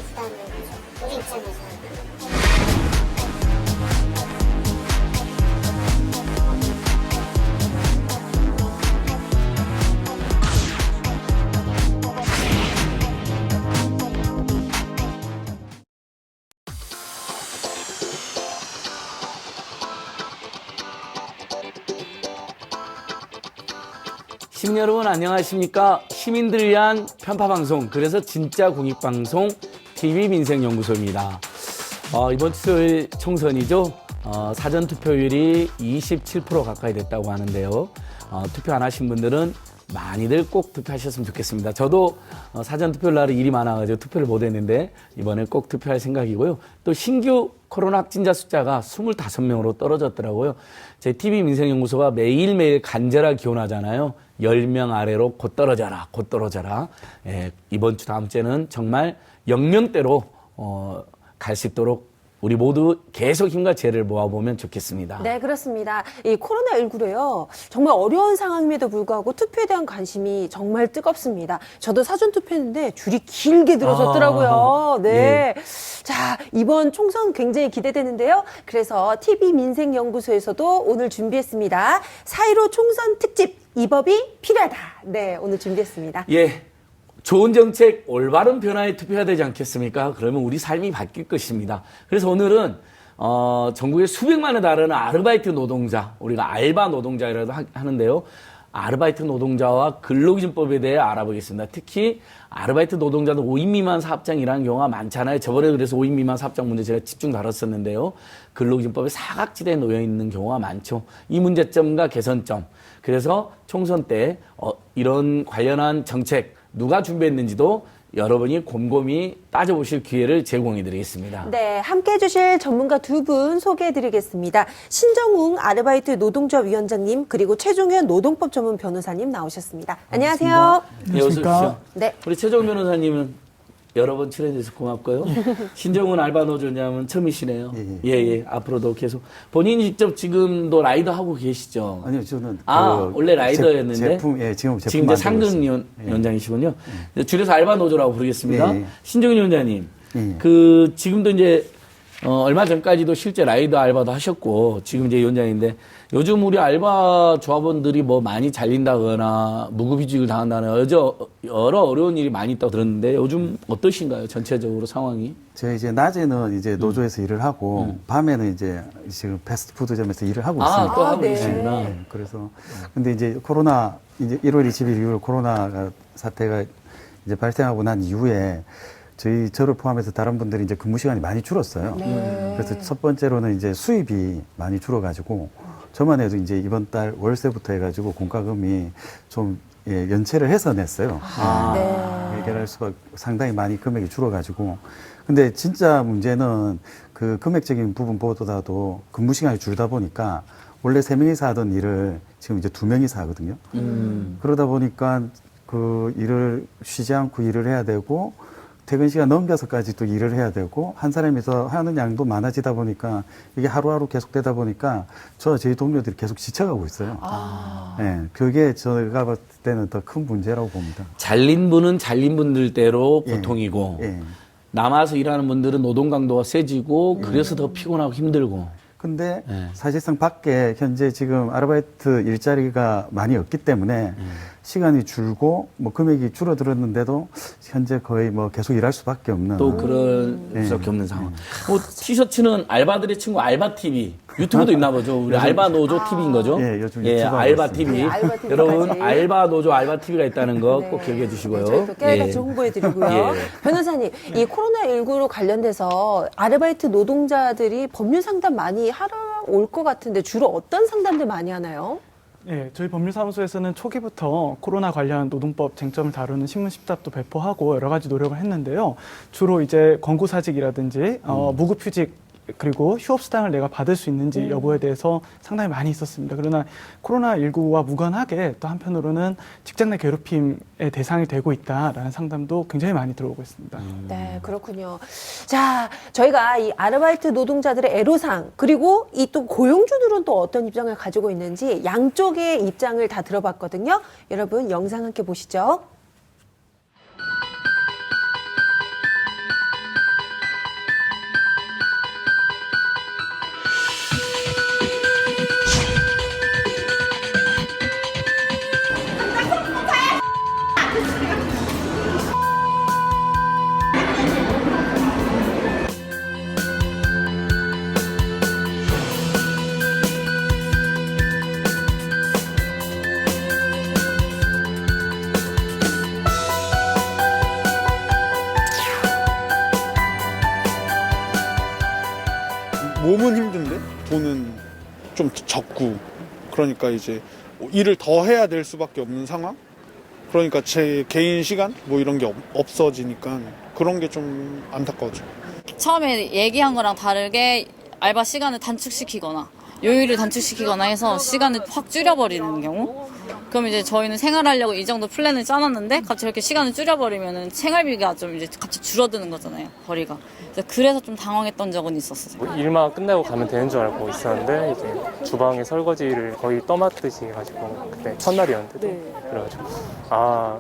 부담을 하죠. 우리 입장에서. 시민 여러분 안녕하십니까? 시민들을 위한 편파방송, 그래서 진짜 공익방송 TV민생연구소입니다. 이번 주 수요일 총선이죠. 사전투표율이 27% 가까이 됐다고 하는데요. 투표 안 하신 분들은 많이들 꼭 투표하셨으면 좋겠습니다. 저도 사전투표 날에 일이 많아가지고 투표를 못 했는데 이번에 꼭 투표할 생각이고요. 또 신규 코로나 확진자 숫자가 25명으로 떨어졌더라고요. 제 TV민생연구소가 매일매일 간절하게 기원하잖아요. 10명 아래로 곧 떨어져라, 곧 떨어져라. 예, 이번 주 다음 주에는 정말 0명대로 갈 수 있도록 우리 모두 계속 힘과 지혜를 모아보면 좋겠습니다. 네, 그렇습니다. 이 코로나19로요. 정말 어려운 상황임에도 불구하고 투표에 대한 관심이 정말 뜨겁습니다. 저도 사전 투표했는데 줄이 길게 늘어졌더라고요. 네. 예. 자, 이번 총선 굉장히 기대되는데요. 그래서 TV민생연구소에서도 오늘 준비했습니다. 4.15 총선 특집, 이 법이 필요하다. 네, 오늘 준비했습니다. 예. 좋은 정책, 올바른 변화에 투표해야 되지 않겠습니까? 그러면 우리 삶이 바뀔 것입니다. 그래서 오늘은 전국에 수백만에 달하는 아르바이트 노동자, 우리가 알바 노동자라도 하는데요. 아르바이트 노동자와 근로기준법에 대해 알아보겠습니다. 특히 아르바이트 노동자도 5인 미만 사업장 일하는 경우가 많잖아요. 저번에 그래서 5인 미만 사업장 문제 제가 집중 다뤘었는데요. 근로기준법에 사각지대에 놓여 있는 경우가 많죠. 이 문제점과 개선점. 그래서 총선 때 이런 관련한 정책 누가 준비했는지도 여러분이 곰곰이 따져보실 기회를 제공해 드리겠습니다. 네, 함께 해주실 전문가 두 분 소개해 드리겠습니다. 신정웅 아르바이트 노동조합 위원장님, 그리고 최종현 노동법 전문 변호사님 나오셨습니다. 안녕하세요. 네, 어서 오십시오. 네. 우리 최종 변호사님은 여러 번 출연해주셔서 고맙고요. 신정훈 알바노조님은 처음이시네요. 예. 앞으로도 계속. 본인이 직접 지금도 라이더 하고 계시죠? 아니요, 저는. 원래 라이더였는데. 지금 제품 지금 이제 상근 위원장이시군요. 줄여서 알바노조라고 부르겠습니다. 예. 신정훈 위원장님. 예. 지금도 이제, 얼마 전까지도 실제 라이더 알바도 하셨고, 지금 이제 위원장인데, 요즘 우리 알바 조합원들이 뭐 많이 잘린다거나 무급휴직을 당한다거나 여러 어려운 일이 많이 있다고 들었는데 요즘 어떠신가요? 전체적으로 상황이? 제가 이제 낮에는 이제 노조에서 일을 하고 밤에는 이제 지금 패스트푸드점에서 일을 하고 있습니다. 또 하고 네. 계시구나. 네, 그래서 근데 이제 코로나 이제 1월 20일 이후로 코로나 사태가 이제 발생하고 난 이후에 저를 포함해서 다른 분들이 이제 근무 시간이 많이 줄었어요. 그래서 첫 번째로는 이제 수입이 많이 줄어가지고 저만 해도 이제 이번 달 월세부터 해가지고 공과금이 좀 연체를 해서 냈어요. 네. 해결할 수가 상당히 많이 금액이 줄어가지고. 근데 진짜 문제는 그 금액적인 부분보다도 근무 시간이 줄다 보니까 원래 3명이서 하던 일을 지금 이제 2명이서 하거든요. 그러다 보니까 그 일을 쉬지 않고 일을 해야 되고 퇴근 시간 넘겨서까지 또 일을 해야 되고 한 사람이서 하는 양도 많아지다 보니까 이게 하루하루 계속되다 보니까 저희 동료들이 계속 지쳐가고 있어요. 네, 그게 제가 봤을 때는 더 큰 문제라고 봅니다. 잘린 분은 잘린 분들대로 고통이고 예. 남아서 일하는 분들은 노동 강도가 세지고 그래서 더 피곤하고 힘들고. 근데 예. 사실상 밖에 현재 지금 아르바이트 일자리가 많이 없기 때문에 시간이 줄고 뭐 금액이 줄어들었는데도 현재 거의 뭐 계속 일할 수밖에 없는 또 그럴 수밖에 없는 상황. 티셔츠는 알바들의 친구 알바TV. 유튜브도 있나 보죠. 우리 알바노조 TV인 거죠? 예, 요즘 유튜브 하고 알바TV. 있습니다. 네, 알바TV 여러분, 까지. 알바노조 알바TV가 있다는 거 꼭 기억해 주시고요. 저희도 깨알같이 예. 홍보해드리고요. 예. 변호사님, 이 코로나19로 관련돼서 아르바이트 노동자들이 법률 상담 많이 하러 올 것 같은데 주로 어떤 상담들 많이 하나요? 네, 저희 법률사무소에서는 초기부터 코로나 관련 노동법 쟁점을 다루는 신문 십답도 배포하고 여러 가지 노력을 했는데요. 주로 이제 권고사직이라든지 무급휴직 그리고 휴업수당을 내가 받을 수 있는지 여부에 대해서 상당히 많이 있었습니다. 그러나 코로나19와 무관하게 또 한편으로는 직장 내 괴롭힘의 대상이 되고 있다라는 상담도 굉장히 많이 들어오고 있습니다. 네, 그렇군요. 자, 저희가 이 아르바이트 노동자들의 애로사항, 그리고 이 또 고용주들은 또 어떤 입장을 가지고 있는지 양쪽의 입장을 다 들어봤거든요. 여러분, 영상 함께 보시죠. 몸은 힘든데 돈은 좀 적고 그러니까 이제 일을 더 해야 될 수밖에 없는 상황? 그러니까 제 개인 시간 뭐 이런 게 없어지니까 그런 게 좀 안타까워져. 처음에 얘기한 거랑 다르게 알바 시간을 단축시키거나 요일을 단축시키거나 해서 시간을 확 줄여버리는 경우, 그럼 이제 저희는 생활하려고 이 정도 플랜을 짜놨는데 갑자기 이렇게 시간을 줄여버리면은 생활비가 좀 이제 갑자기 줄어드는 거잖아요, 거리가. 그래서 좀 당황했던 적은 있었어요. 뭐 일만 끝내고 가면 되는 줄 알고 있었는데 이제 주방에 설거지를 거의 떠맡듯이 해가지고 그때 첫날이었는데도 그래가지고 아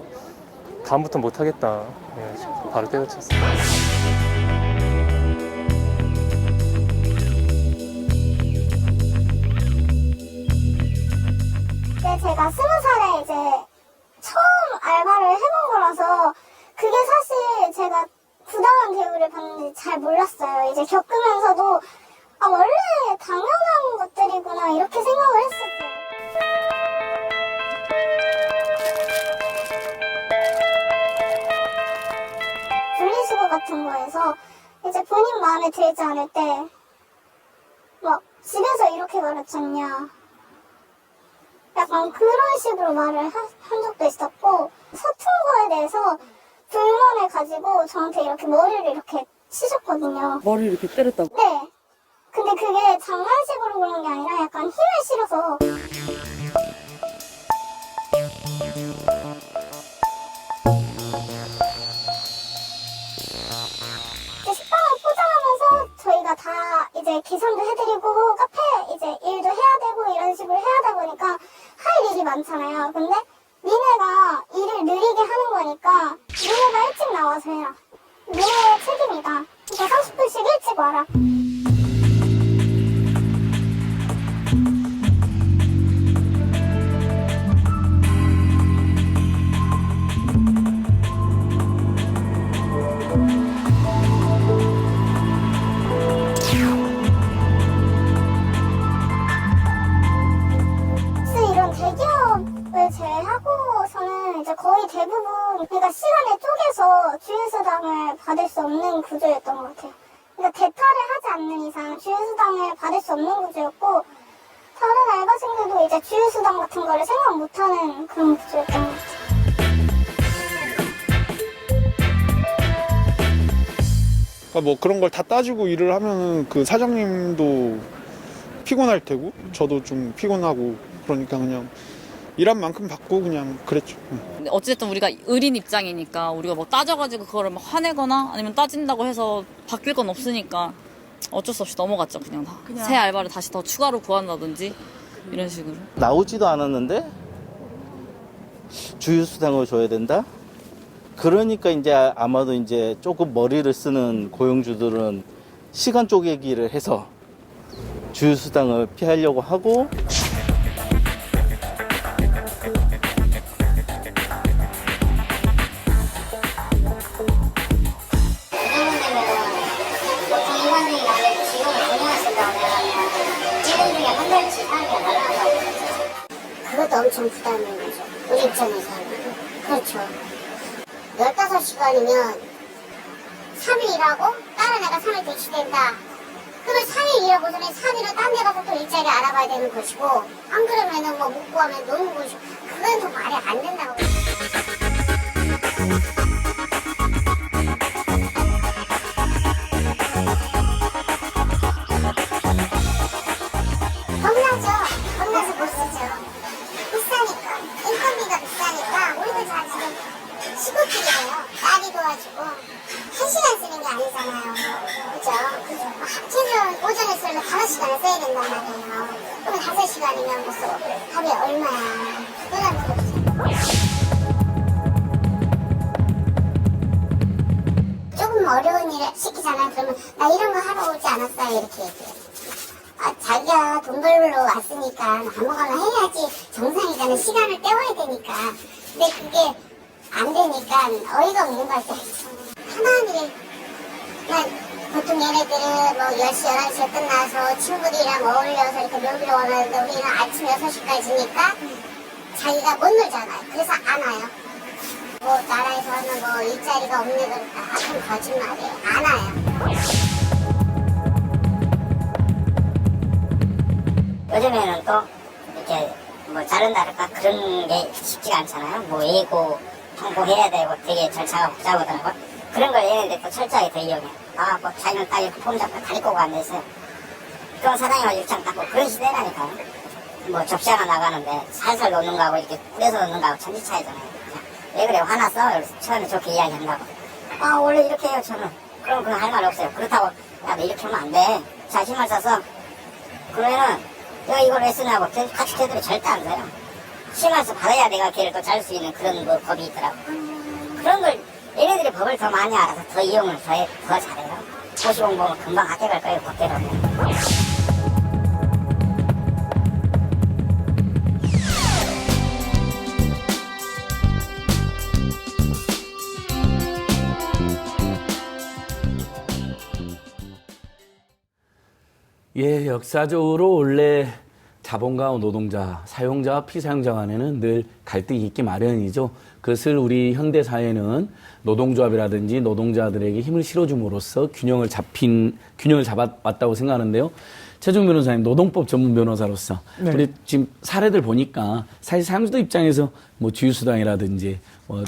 다음부터 못하겠다 그래가지고 바로 때려쳤어요. 제가 20살에 이제 처음 알바를 해본 거라서 그게 사실 제가 부당한 대우를 받는지 잘 몰랐어요. 이제 겪으면서도 아 원래 당연한 것들이구나 이렇게 생각을 했었어요. 분리수거 같은 거에서 이제 본인 마음에 들지 않을 때 막 집에서 이렇게 가르쳤냐 약간 그런 식으로 말을 한 적도 있었고, 서툰 거에 대해서 불만을 가지고 저한테 이렇게 머리를 이렇게 치셨거든요. 머리를 이렇게 때렸다고? 네. 근데 그게 장난식으로 그런 게 아니라 약간 힘을 실어서. 식당을 포장하면서 저희가 다 이제 계산도 해드리고 카페 이제 일도 해야 되고 이런 식으로 해야 되다 보니까 할 일이 많잖아요. 근데 니네가 일을 느리게 하는 거니까 니네가 일찍 나와서 해라. 니네의 책임이다. 그러니까 30분씩 일찍 와라. 제외하고서는 이제 거의 대부분 그러니까 시간을 쪼개서 주휴수당을 받을 수 없는 구조였던 것 같아요. 그러니까 대타를 하지 않는 이상 주휴수당을 받을 수 없는 구조였고 다른 알바생들도 이제 주휴수당 같은 거를 생각 못하는 그런 구조였던 것 같아요. 그러니까 뭐 그런 걸 다 따지고 일을 하면은 그 사장님도 피곤할 테고 저도 좀 피곤하고 그러니까 그냥 일한 만큼 받고 그냥 그랬죠. 근데 어쨌든 우리가 의린 입장이니까 우리가 뭐 따져가지고 그거를 막 화내거나 아니면 따진다고 해서 바뀔 건 없으니까 어쩔 수 없이 넘어갔죠. 그냥 다. 새 알바를 다시 더 추가로 구한다든지 이런 식으로. 나오지도 않았는데 주휴수당을 줘야 된다? 그러니까 이제 아마도 이제 조금 머리를 쓰는 고용주들은 시간 쪼개기를 해서 주휴수당을 피하려고 하고 그것도 엄청 부담인 거죠. 우리 입장에서는. 그렇죠. 15시간이면 3일 일하고 다른 애가 3일 대치된다. 그러면 3일 일하고서는 3일은 딴 데 가서 또 일자리 알아봐야 되는 것이고 안 그러면은 뭐 못 구하면 노는 것이고 그건 또 말이 안 된다고. 겁나서 못 쓰죠. 비싸니까. 인건비가 비싸니까 우리도 다 지금 시골길이에요. 딸이 도와주고 1시간 쓰는 게 아니잖아요. 그죠? 최소 오전에 쓰려면 5시간을 써야 된단 말이에요. 그러면 5시간이면 벌써 하루에 얼마야. 부담이 없어요. 조금 어려운 일을 시키잖아요. 그러면 나 이런 거 하러 오지 않았어요. 이렇게 얘기해요. 자기가 돈 벌러 왔으니까 아무거나 해야지 정상이잖아. 시간을 때워야 되니까. 근데 그게 안 되니까 어이가 없는 거죠. 편안히 그냥 보통 얘네들은 뭐 10시, 11시에 끝나서 친구들이랑 어울려서 이렇게 놀기로 원하는데 우리는 아침 6시까지니까 자기가 못 놀잖아요. 그래서 안 와요. 뭐 나라에서는 뭐 일자리가 없네 그러니까 그건 거짓말이에요. 안 와요. 요즘에는 또 이렇게 뭐 자른다 할까 그런 게 쉽지가 않잖아요. 뭐 예고 통보해야 되고 되게 절차가 복잡하더라고. 그런 걸 얘네들 또 철저하게 더 이용해. 뭐 자기는 딱 이렇게 폼 잡고 다리 꼬고 앉아있어요. 그럼 사장이 와서 입장 닦고 그런 시대라니까요. 뭐 접시 하나 나가는데 살살 놓는 거하고 이렇게 뿌려서 놓는 거하고 천지 차이잖아요. 왜 그래 화났어? 그래서 처음에 좋게 이야기한다고. 원래 이렇게 해요 저는. 그럼 그건 할 말 없어요. 그렇다고 야 너 이렇게 하면 안 돼. 자 힘을 써서 그러면은 내가 이걸 왜 쓰냐고 같이 대들이 절대 안 돼요. 힘을 써 받아야 내가 걔를 또 잘 수 있는 그런 뭐 법이 있더라고. 그런 걸 얘네들이 법을 더 많이 알아서 더 이용을 더 잘해요. 고시 공부하면 금방 합격할 거예요 법대로. 예, 역사적으로 원래 자본가와 노동자, 사용자와 피사용자 간에는 늘 갈등이 있기 마련이죠. 그것을 우리 현대 사회는 노동조합이라든지 노동자들에게 힘을 실어줌으로써 균형을 잡아왔다고 생각하는데요. 최종 변호사님, 노동법 전문 변호사로서 네. 우리 지금 사례들 보니까 사실 사용자들 입장에서 뭐 주휴수당이라든지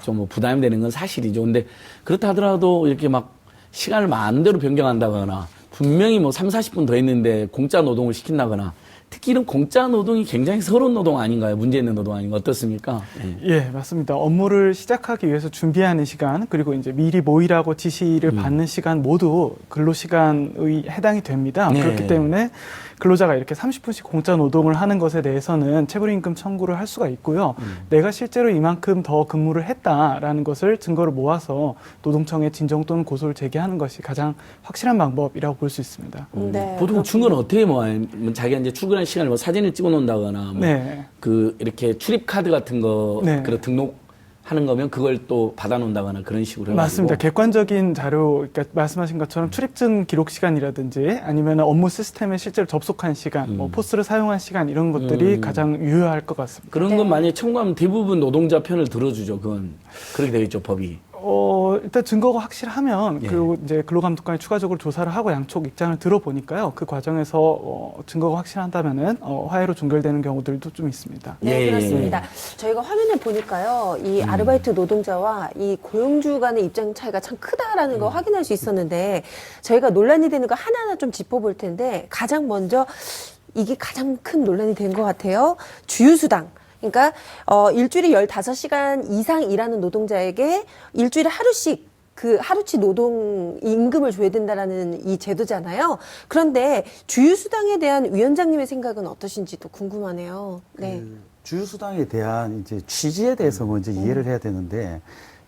좀 부담이 되는 건 사실이죠. 근데 그렇다 하더라도 이렇게 막 시간을 마음대로 변경한다거나 분명히 뭐 3, 40분 더 했는데 공짜 노동을 시킨다거나 특히 이런 공짜 노동이 굉장히 서러운 노동 아닌가요? 문제 있는 노동 아닌가 어떻습니까? 예, 맞습니다. 업무를 시작하기 위해서 준비하는 시간, 그리고 이제 미리 모이라고 지시를 받는 시간 모두 근로시간의 해당이 됩니다. 네. 그렇기 때문에 근로자가 이렇게 30분씩 공짜 노동을 하는 것에 대해서는 체불임금 청구를 할 수가 있고요. 내가 실제로 이만큼 더 근무를 했다라는 것을 증거를 모아서 노동청에 진정 또는 고소를 제기하는 것이 가장 확실한 방법이라고 볼 수 있습니다. 네, 보통 증거는 어떻게 모아요? 자기가 이제 출근할 시간을 뭐 사진을 찍어 놓는다거나 뭐 네. 그 이렇게 출입 카드 같은 거 네. 그런 등록하는 거면 그걸 또 받아 놓는다거나 그런 식으로 맞습니다. 해가지고. 객관적인 자료, 그러니까 말씀하신 것처럼 출입증 기록 시간이라든지 아니면 업무 시스템에 실제로 접속한 시간, 뭐 포스를 사용한 시간 이런 것들이 가장 유효할 것 같습니다. 그런 건 만약에 청구하면 대부분 노동자 편을 들어주죠. 그건 그렇게 되어 있죠, 법이. 일단 증거가 확실하면 예. 그리고 이제 근로감독관이 추가적으로 조사를 하고 양쪽 입장을 들어보니까요. 그 과정에서 증거가 확실하다면은 화해로 종결되는 경우들도 좀 있습니다. 네, 예, 그렇습니다. 저희가 화면에 보니까요, 이 아르바이트 노동자와 이 고용주 간의 입장 차이가 참 크다라는 거 확인할 수 있었는데, 저희가 논란이 되는 거 하나하나 좀 짚어볼 텐데, 가장 먼저 이게 가장 큰 논란이 된 것 같아요. 주휴수당. 그러니까 일주일에 15시간 이상 일하는 노동자에게 일주일에 하루씩 그 하루치 노동 임금을 줘야 된다라는 이 제도잖아요. 그런데 주휴수당에 대한 위원장님의 생각은 어떠신지도 궁금하네요. 네. 주휴수당에 대한 이제 취지에 대해서 먼저 이해를 해야 되는데,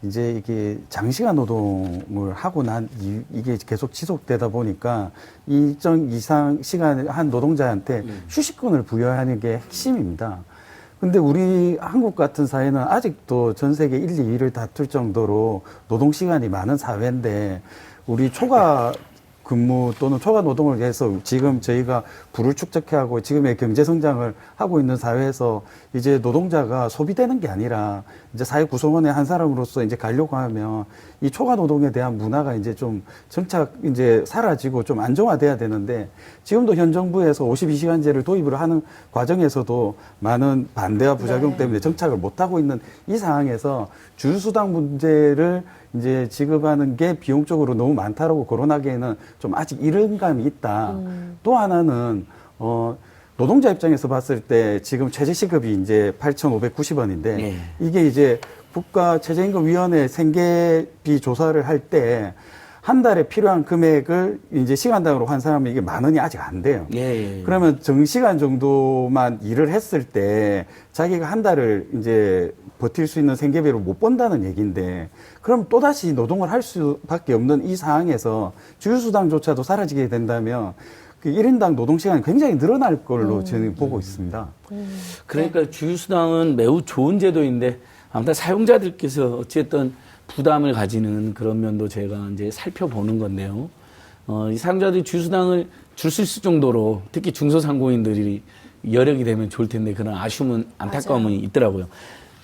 이제 이게 장시간 노동을 하고 난 이게 계속 지속되다 보니까 일정 이상 시간을 한 노동자한테 휴식권을 부여하는 게 핵심입니다. 근데 우리 한국 같은 사회는 아직도 전 세계 1, 2위를 다툴 정도로 노동시간이 많은 사회인데, 우리 초과 근무 또는 초과 노동을 위해서 지금 저희가 부를 축적해하고 지금의 경제 성장을 하고 있는 사회에서 이제 노동자가 소비되는 게 아니라 이제 사회 구성원의 한 사람으로서 이제 가려고 하면 이 초과 노동에 대한 문화가 이제 좀 정착 이제 사라지고 좀 안정화돼야 되는데, 지금도 현 정부에서 52시간제를 도입을 하는 과정에서도 많은 반대와 부작용 때문에 정착을 못하고 있는 이 상황에서 주휴수당 문제를 이제 지급하는 게 비용적으로 너무 많다라고 거론하기에는 좀 아직 이른 감이 있다. 또 하나는 노동자 입장에서 봤을 때 지금 최저시급이 이제 8,590원인데 네. 이게 이제 국가최저임금위원회 생계비 조사를 할 때 한 달에 필요한 금액을 이제 시간당으로 환산하면 이게 10,000원이 아직 안 돼요. 예. 그러면 정시간 정도만 일을 했을 때 자기가 한 달을 이제 버틸 수 있는 생계비를 못 번다는 얘기인데, 그럼 또다시 노동을 할 수밖에 없는 이 상황에서 주휴수당조차도 사라지게 된다면 그 1인당 노동시간이 굉장히 늘어날 걸로 저는 보고 있습니다. 그러니까 주휴수당은 매우 좋은 제도인데 아무튼 사용자들께서 어쨌든 부담을 가지는 그런 면도 제가 이제 살펴보는 건데요. 이 사용자들이 주휴수당을 줄 수 있을 정도로 특히 중소상공인들이 여력이 되면 좋을 텐데 그런 아쉬움은 안타까움이 있더라고요.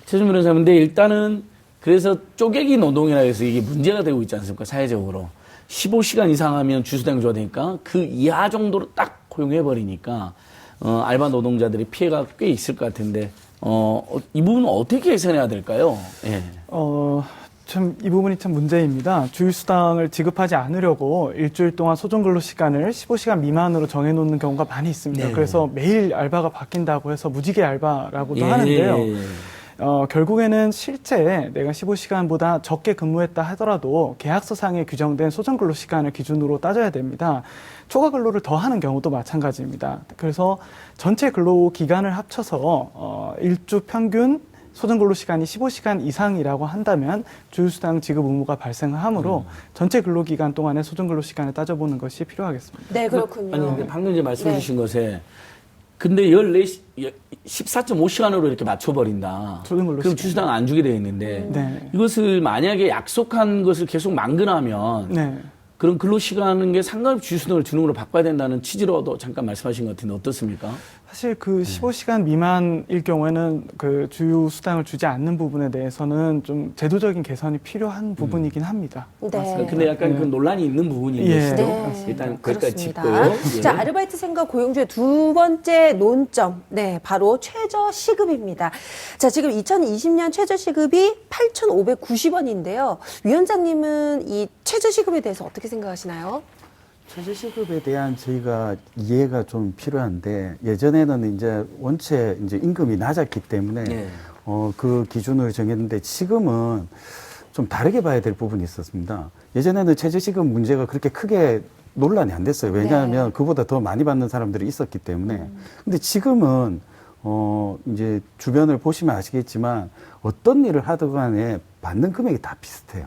최준 변호사님, 근데 일단은 그래서 쪼개기 노동이라 해서 이게 문제가 되고 있지 않습니까? 사회적으로. 15시간 이상 하면 주휴수당 줘야 되니까 그 이하 정도로 딱 고용해버리니까 알바 노동자들이 피해가 꽤 있을 것 같은데 이 부분은 어떻게 개선해야 될까요? 예. 참 이 부분이 참 문제입니다. 주휴수당을 지급하지 않으려고 일주일 동안 소정근로 시간을 15시간 미만으로 정해놓는 경우가 많이 있습니다. 네. 그래서 매일 알바가 바뀐다고 해서 무지개 알바라고도 예. 하는데요. 결국에는 실제 내가 15시간보다 적게 근무했다 하더라도 계약서상에 규정된 소정근로 시간을 기준으로 따져야 됩니다. 초과 근로를 더 하는 경우도 마찬가지입니다. 그래서 전체 근로 기간을 합쳐서 일주 평균 소정근로 시간이 15시간 이상이라고 한다면 주휴수당 지급 의무가 발생하므로 전체 근로기간 동안의 소정근로 시간을 따져보는 것이 필요하겠습니다. 네, 그렇군요. 아니, 근데 방금 이제 말씀 네. 주신 것에 근데 14.5시간으로 이렇게 맞춰버린다. 소정근로 그럼 시간. 주휴수당 안 주게 되어 있는데 네. 이것을 만약에 약속한 것을 계속 망근하면 네. 그런 근로시간은 게 상관없이 주휴수당을 주는 걸로 바꿔야 된다는 취지로도 잠깐 말씀하신 것 같은데 어떻습니까? 사실 그 15시간 미만일 경우에는 그 주휴수당을 주지 않는 부분에 대해서는 좀 제도적인 개선이 필요한 부분이긴 합니다. 네. 근데 약간 그 논란이 있는 부분인데 예. 시도 네, 일단 거기까지 그렇습니다. 짚고요. 예. 자, 아르바이트생과 고용주의 두 번째 논점, 네, 바로 최저시급입니다. 자, 지금 2020년 최저시급이 8,590원인데요. 위원장님은 이 최저시급에 대해서 어떻게 생각하시나요? 최저시급에 대한 저희가 이해가 좀 필요한데 예전에는 이제 원체 이제 임금이 낮았기 때문에 네. 그 기준을 정했는데 지금은 좀 다르게 봐야 될 부분이 있었습니다. 예전에는 최저시급 문제가 그렇게 크게 논란이 안 됐어요. 왜냐하면 그보다 더 많이 받는 사람들이 있었기 때문에. 근데 지금은 이제 주변을 보시면 아시겠지만 어떤 일을 하든 간에 받는 금액이 다 비슷해요.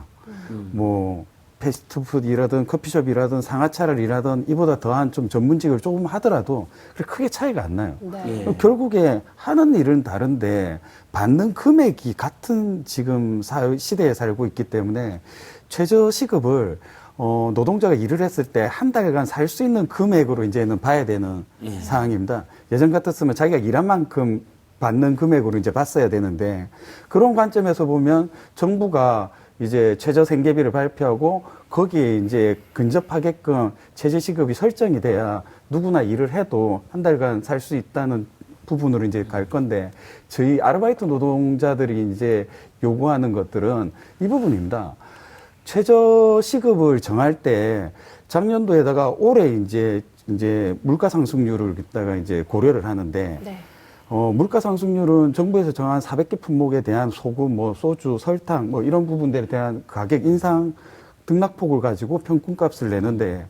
뭐 패스트푸드 일하든 커피숍 일하든 상하차를 일하든 이보다 더한 좀 전문직을 조금 하더라도 그렇게 크게 차이가 안 나요. 네. 예. 결국에 하는 일은 다른데 받는 금액이 같은 지금 시대에 살고 있기 때문에 최저시급을 노동자가 일을 했을 때 한 달간 살 수 있는 금액으로 이제는 봐야 되는 상황입니다. 예전 같았으면 자기가 일한 만큼 받는 금액으로 이제 봤어야 되는데 그런 관점에서 보면 정부가 이제 최저 생계비를 발표하고 거기에 이제 근접하게끔 최저시급이 설정이 돼야 누구나 일을 해도 한 달간 살 수 있다는 부분으로 이제 갈 건데 저희 아르바이트 노동자들이 이제 요구하는 것들은 이 부분입니다. 최저시급을 정할 때 작년도에다가 올해 이제 물가 상승률을 갖다가 이제 고려를 하는데 네. 물가 상승률은 정부에서 정한 400개 품목에 대한 소금, 뭐 소주, 설탕, 뭐 이런 부분들에 대한 가격 인상 등락폭을 가지고 평균값을 내는데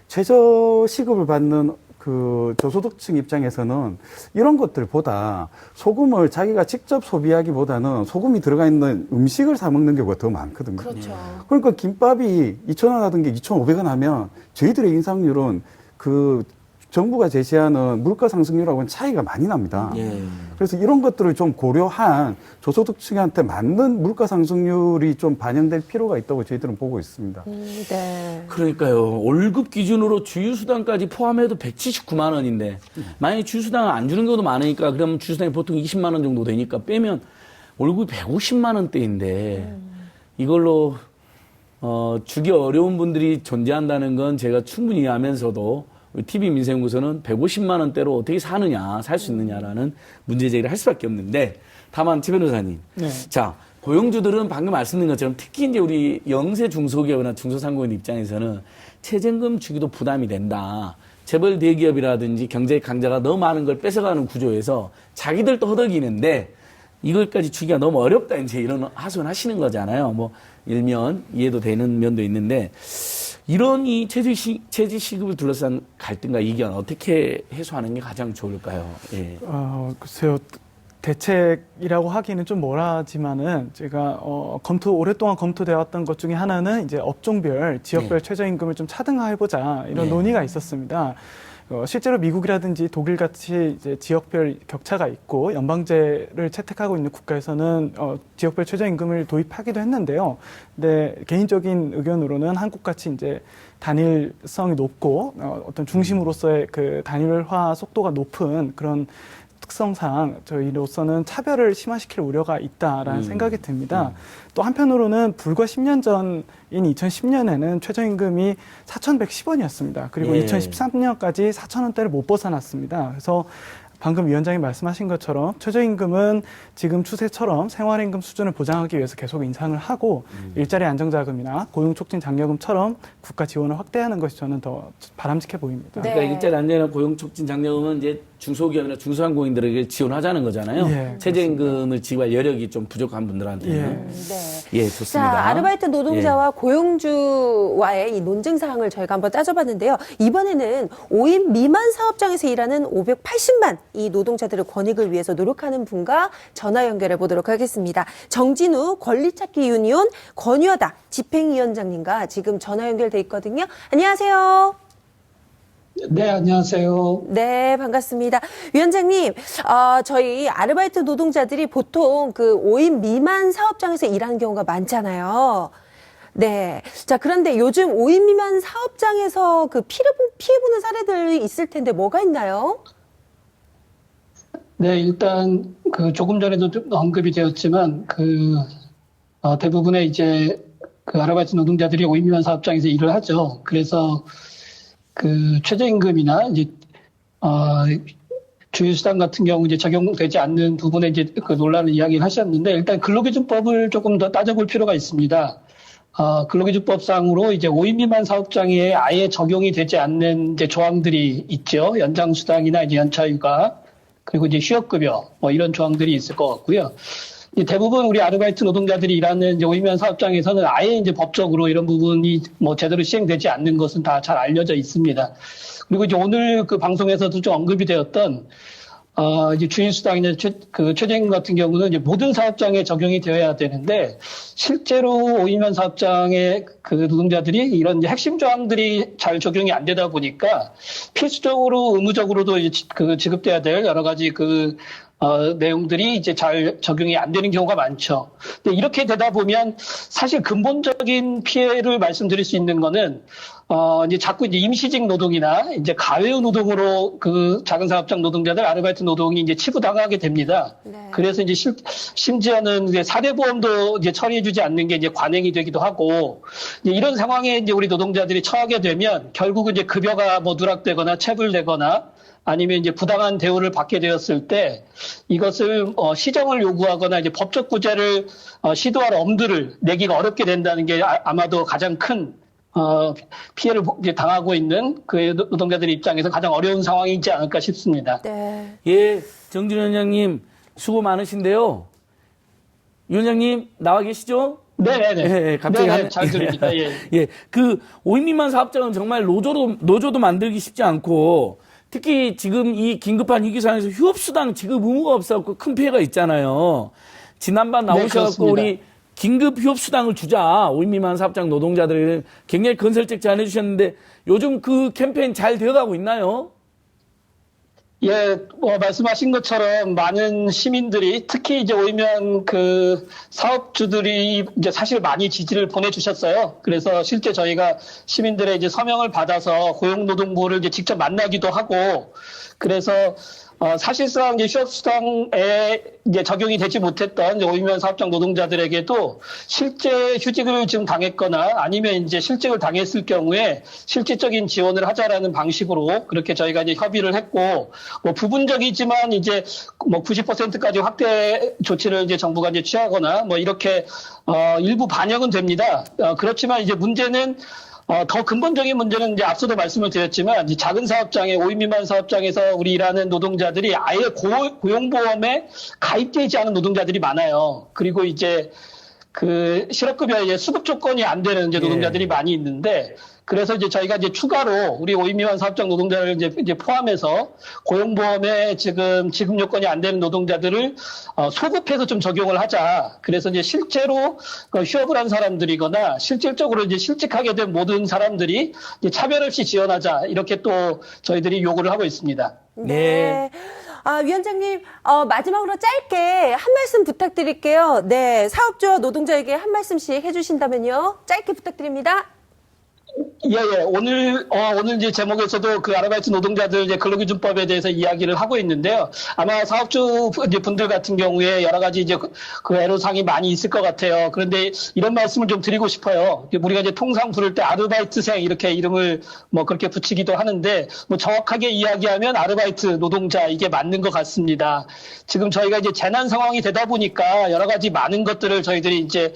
최저시급을 받는 그 저소득층 입장에서는 이런 것들보다 소금을 자기가 직접 소비하기보다는 소금이 들어가 있는 음식을 사 먹는 경우가 더 많거든요. 그렇죠. 그러니까 김밥이 2,000원 하던 게 2,500원 하면 저희들의 인상률은 그 정부가 제시하는 물가 상승률하고는 차이가 많이 납니다. 예. 그래서 이런 것들을 좀 고려한 저소득층한테 맞는 물가 상승률이 좀 반영될 필요가 있다고 저희들은 보고 있습니다. 네. 그러니까요. 월급 기준으로 주휴수당까지 포함해도 179만 원인데 만약에 주휴수당을 안 주는 경우도 많으니까 그러면 주휴수당이 보통 20만 원 정도 되니까 빼면 월급이 150만 원대인데 이걸로 주기 어려운 분들이 존재한다는 건 제가 충분히 이해하면서도 TV민생연구소는 150만 원대로 어떻게 사느냐, 살 수 있느냐라는 문제 제기를 할 수밖에 없는데 다만 최 변호사님, 네. 자 고용주들은 방금 말씀드린 것처럼 특히 이제 우리 영세 중소기업이나 중소상공인 입장에서는 최저임금 주기도 부담이 된다. 재벌 대기업이라든지 경제 강자가 너무 많은 걸 뺏어가는 구조에서 자기들도 허덕이는데 이걸까지 주기가 너무 어렵다 이제 이런 하소연하시는 거잖아요. 뭐 일면 이해도 되는 면도 있는데. 이런 이 최저시급을 둘러싼 갈등과 이견 어떻게 해소하는 게 가장 좋을까요? 예. 글쎄요. 대책이라고 하기는 좀 뭐라지만은 제가 오랫동안 검토되어 왔던 것 중에 하나는 이제 업종별, 지역별 최저임금을 좀 차등화해보자 이런 논의가 있었습니다. 실제로 미국이라든지 독일 같이 이제 지역별 격차가 있고 연방제를 채택하고 있는 국가에서는 지역별 최저임금을 도입하기도 했는데요. 근데 개인적인 의견으로는 한국같이 이제 단일성이 높고 어떤 중심으로서의 그 단일화 속도가 높은 그런 특성상 저희로서는 차별을 심화시킬 우려가 있다라는 생각이 듭니다. 또 한편으로는 불과 10년 전인 2010년에는 최저임금이 4,110원이었습니다. 그리고 예. 2013년까지 4,000원대를 못 벗어났습니다. 그래서 방금 위원장이 말씀하신 것처럼 최저임금은 지금 추세처럼 생활임금 수준을 보장하기 위해서 계속 인상을 하고 일자리 안정자금이나 고용촉진 장려금처럼 국가 지원을 확대하는 것이 저는 더 바람직해 보입니다. 네. 그러니까 일자리 안정이나 고용촉진 장려금은 이제 중소기업이나 중소상공인들에게 지원하자는 거잖아요. 예, 최저임금을 지급할 여력이 좀 부족한 분들한테는. 네. 예, 좋습니다. 자, 아르바이트 노동자와 고용주와의 이 논쟁 사항을 저희가 한번 따져봤는데요. 이번에는 5인 미만 사업장에서 일하는 580만 이 노동자들의 권익을 위해서 노력하는 분과 전화 연결해 보도록 하겠습니다. 정진우 권리찾기 유니온 권유하다 집행위원장님과 지금 전화 연결돼 있거든요. 안녕하세요. 네, 안녕하세요. 네, 반갑습니다. 위원장님, 저희 아르바이트 노동자들이 보통 그 5인 미만 사업장에서 일하는 경우가 많잖아요. 네. 자, 그런데 요즘 5인 미만 사업장에서 그 피해보는 사례들이 있을 텐데 뭐가 있나요? 네, 일단 그 조금 전에도 좀 언급이 되었지만 대부분의 이제 그 아르바이트 노동자들이 5인 미만 사업장에서 일을 하죠. 그래서 그 최저임금이나 이제 주휴수당 같은 경우 이제 적용되지 않는 부분에 이제 그 논란을 이야기를 하셨는데 일단 근로기준법을 조금 더 따져볼 필요가 있습니다. 근로기준법상으로 이제 5인 미만 사업장에 아예 적용이 되지 않는 이제 조항들이 있죠. 연장수당이나 이제 연차휴가 그리고 이제 휴업급여 뭐 이런 조항들이 있을 것 같고요. 대부분 우리 아르바이트 노동자들이 일하는 이제 5인 미만 사업장에서는 아예 이제 법적으로 이런 부분이 뭐 제대로 시행되지 않는 것은 다 잘 알려져 있습니다. 그리고 이제 오늘 그 방송에서도 좀 언급이 되었던 이제 주휴수당이나 최저임금 같은 경우는 이제 모든 사업장에 적용이 되어야 되는데 실제로 5인 미만 사업장의 그 노동자들이 이런 이제 핵심 조항들이 잘 적용이 안 되다 보니까 필수적으로 의무적으로도 이제 그 지급돼야 될 여러 가지 내용들이 이제 잘 적용이 안 되는 경우가 많죠. 근데 이렇게 되다 보면 사실 근본적인 피해를 말씀드릴 수 있는 거는 이제 자꾸 이제 임시직 노동이나 이제 가외 노동으로 그 작은 사업장 노동자들 아르바이트 노동이 이제 치부당하게 됩니다. 네. 그래서 이제 심지어는 이제 사대보험도 이제 처리해주지 않는 게 이제 관행이 되기도 하고 이제 이런 상황에 이제 우리 노동자들이 처하게 되면 결국은 이제 급여가 뭐 누락되거나 체불되거나 아니면 이제 부당한 대우를 받게 되었을 때 이것을 시정을 요구하거나 이제 법적 구제를 시도할 엄두를 내기가 어렵게 된다는 게 아마도 가장 큰 피해를 이제 당하고 있는 그 노동자들 입장에서 가장 어려운 상황이지 않을까 싶습니다. 네. 예, 정진 위원장님 수고 많으신데요. 위원장님 나와 계시죠? 네네네. 예, 갑자기 네네, 잘 들립니다. 예. 예, 그 5인 미만 사업장은 정말 노조도 만들기 쉽지 않고 특히 지금 이 긴급한 위기 상황에서 휴업수당 지급 의무가 없어갖고 큰 피해가 있잖아요. 지난번 나오셔갖고 네, 우리 긴급 휴업수당을 주자 5인 미만 사업장 노동자들에게 굉장히 건설적 제안해 주셨는데 요즘 그 캠페인 잘 되어가고 있나요? 예, 말씀하신 것처럼 많은 시민들이 특히 이제 5인면 그 사업주들이 이제 사실 많이 지지를 보내주셨어요. 그래서 실제 저희가 시민들의 이제 서명을 받아서 고용노동부를 이제 직접 만나기도 하고 그래서 사실상 이제 휴업수당에 이제 적용이 되지 못했던 5인면 사업장 노동자들에게도 실제 휴직을 지금 당했거나 아니면 이제 실직을 당했을 경우에 실질적인 지원을 하자라는 방식으로 그렇게 저희가 이제 협의를 했고 뭐 부분적이지만 이제 뭐 90%까지 확대 조치를 이제 정부가 이제 취하거나 뭐 이렇게 일부 반영은 됩니다. 그렇지만 이제 문제는 더 근본적인 문제는 이제 앞서도 말씀을 드렸지만 이제 작은 사업장에 5인 미만 사업장에서 우리 일하는 노동자들이 아예 고용보험에 가입되지 않은 노동자들이 많아요. 그리고 이제 그 실업급여의 수급 조건이 안 되는 이제 노동자들이 많이 있는데 그래서 이제 저희가 이제 추가로 우리 5인 미만 사업장 노동자를 이제 포함해서 고용보험에 지금 지급 요건이 안 되는 노동자들을 소급해서 좀 적용을 하자. 그래서 이제 실제로 휴업을 한 사람들이거나 실질적으로 이제 실직하게 된 모든 사람들이 이제 차별 없이 지원하자. 이렇게 또 저희들이 요구를 하고 있습니다. 네. 위원장님, 마지막으로 짧게 한 말씀 부탁드릴게요. 네. 사업주와 노동자에게 한 말씀씩 해주신다면요. 짧게 부탁드립니다. 예. 오늘 이제 제목에서도 그 아르바이트 노동자들 이제 근로기준법에 대해서 이야기를 하고 있는데요. 아마 사업주 이제 분들 같은 경우에 여러 가지 이제 그 애로사항이 많이 있을 것 같아요. 그런데 이런 말씀을 좀 드리고 싶어요. 우리가 이제 통상 부를 때 아르바이트생 이렇게 이름을 뭐 그렇게 붙이기도 하는데 뭐 정확하게 이야기하면 아르바이트 노동자 이게 맞는 것 같습니다. 지금 저희가 이제 재난 상황이 되다 보니까 여러 가지 많은 것들을 저희들이 이제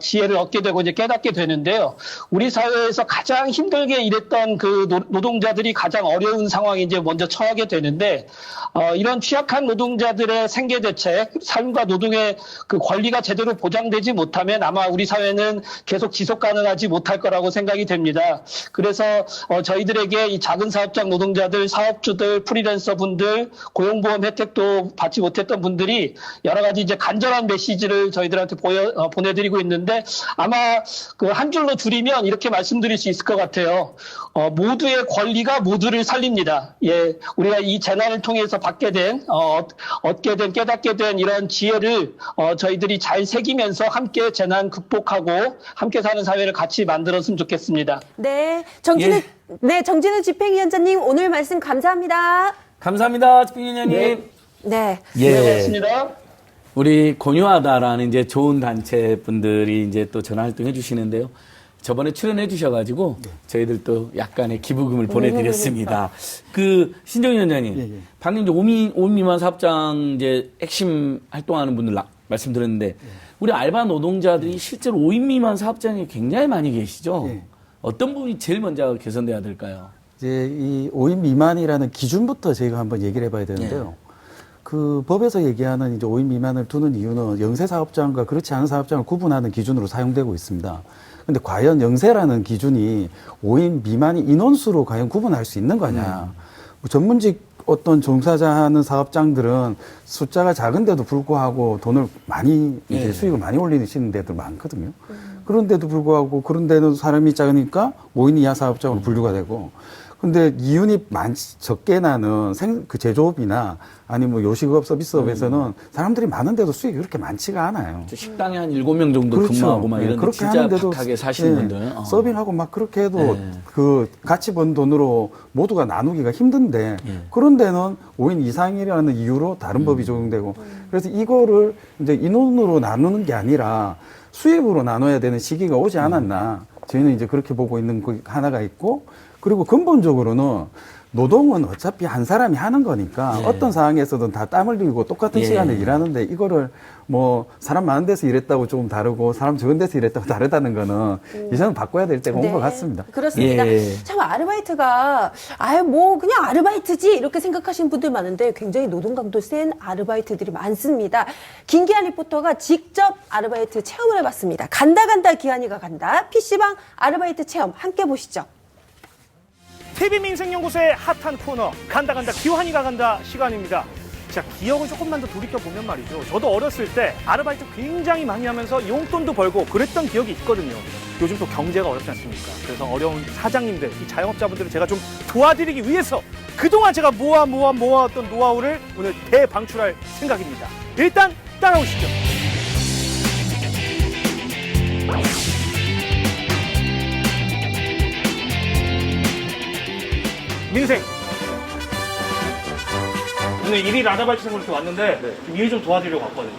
지혜를 얻게 되고 이제 깨닫게 되는데요. 우리 사회에서 가장 힘들게 일했던 그 노동자들이 가장 어려운 상황에 이제 먼저 처하게 되는데 이런 취약한 노동자들의 생계 대책, 삶과 노동의 그 권리가 제대로 보장되지 못하면 아마 우리 사회는 계속 지속 가능하지 못할 거라고 생각이 됩니다. 그래서 저희들에게 이 작은 사업장 노동자들, 사업주들, 프리랜서 분들, 고용보험 혜택도 받지 못했던 분들이 여러 가지 이제 간절한 메시지를 저희들한테 보내드리고 있는데 아마 그 한 줄로 줄이면 이렇게 말씀드릴 수 있을 것 같아요. 모두의 권리가 모두를 살립니다. 예, 우리가 이 재난을 통해서 얻게 된, 깨닫게 된 이런 지혜를 저희들이 잘 새기면서 함께 재난 극복하고 함께 사는 사회를 같이 만들었으면 좋겠습니다. 네, 정진우 집행위원장님 오늘 말씀 감사합니다. 감사합니다, 집행위원장님. 네. 예. 고맙습니다. 우리 권유하다라는 이제 좋은 단체 분들이 이제 또 전화활동 해주시는데요. 저번에 출연해 주셔가지고 저희들 또 약간의 기부금을 보내드렸습니다. 그 신정희 위원장님, 방금 이제 5인 미만 사업장 이제 핵심 활동하는 분들 말씀드렸는데 우리 알바 노동자들이 실제로 5인 미만 사업장에 굉장히 많이 계시죠. 어떤 부분이 제일 먼저 개선돼야 될까요? 이제 이 5인 미만이라는 기준부터 저희가 한번 얘기를 해봐야 되는데요. 그 법에서 얘기하는 이제 5인 미만을 두는 이유는 영세 사업장과 그렇지 않은 사업장을 구분하는 기준으로 사용되고 있습니다. 근데 과연 영세라는 기준이 5인 미만이 인원수로 과연 구분할 수 있는 거냐. 뭐 전문직 어떤 종사자 하는 사업장들은 숫자가 작은데도 불구하고 돈을 많이, 이제 수익을 많이 올리시는 데들 많거든요. 그런데도 불구하고 그런 데는 사람이 작으니까 5인 이하 사업장으로 분류가 되고 근데 이윤이 적게 나는 그 제조업이나 아니면 뭐 요식업, 서비스업에서는 사람들이 많은데도 수익이 그렇게 많지가 않아요. 식당에 한 7명 정도 그렇죠. 근무하고 막 이런 그렇게 진짜 하는데도 박하게 사시는 분들. 서빙하고 막 그렇게 해도 그 같이 번 돈으로 모두가 나누기가 힘든데 그런 데는 5인 이상이라는 이유로 다른 법이 적용되고 그래서 이거를 이제 인원으로 나누는 게 아니라 수입으로 나눠야 되는 시기가 오지 않았나. 저희는 이제 그렇게 보고 있는 거 하나가 있고 그리고 근본적으로는 노동은 어차피 한 사람이 하는 거니까 어떤 상황에서든 다 땀 흘리고 똑같은 시간에 일하는데 이거를 뭐 사람 많은 데서 일했다고 조금 다르고 사람 적은 데서 일했다고 다르다는 거는 이제는 바꿔야 될 때가 온 것 같습니다. 그렇습니다. 참 아르바이트가 뭐 그냥 아르바이트지 이렇게 생각하시는 분들 많은데 굉장히 노동 강도 센 아르바이트들이 많습니다. 김기한 리포터가 직접 아르바이트 체험을 해봤습니다. 간다 기한이가 간다. PC방 아르바이트 체험 함께 보시죠. TV민생연구소의 핫한 코너 간다 기환이가 간다 시간입니다. 자, 기억을 조금만 더 돌이켜보면 말이죠. 저도 어렸을 때 아르바이트 굉장히 많이 하면서 용돈도 벌고 그랬던 기억이 있거든요. 요즘 또 경제가 어렵지 않습니까? 그래서 어려운 사장님들, 이 자영업자분들을 제가 좀 도와드리기 위해서 그동안 제가 모아왔던 노하우를 오늘 대방출할 생각입니다. 일단 따라오시죠. 민생 오늘 일일 아르바이트생으로 이렇게 왔는데 일 좀 도와드리려고 왔거든요.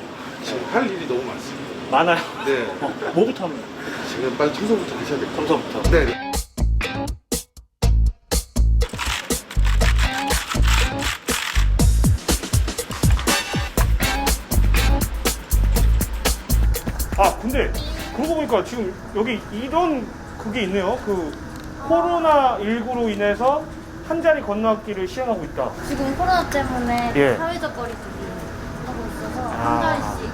지금 할 일이 너무 많습니다. 많아요? 네. 뭐부터 하면? 지금 빨리 청소부터 하셔야 될 것 같아요. 청소부터? 네. 아, 근데 그러고 보니까 지금 여기 이런 그게 있네요. 그 코로나19로 인해서 한 자리 건너기를 시행하고 있다. 지금 코로나 때문에 예. 사회적 거리두기 하고 있어서 한 자리씩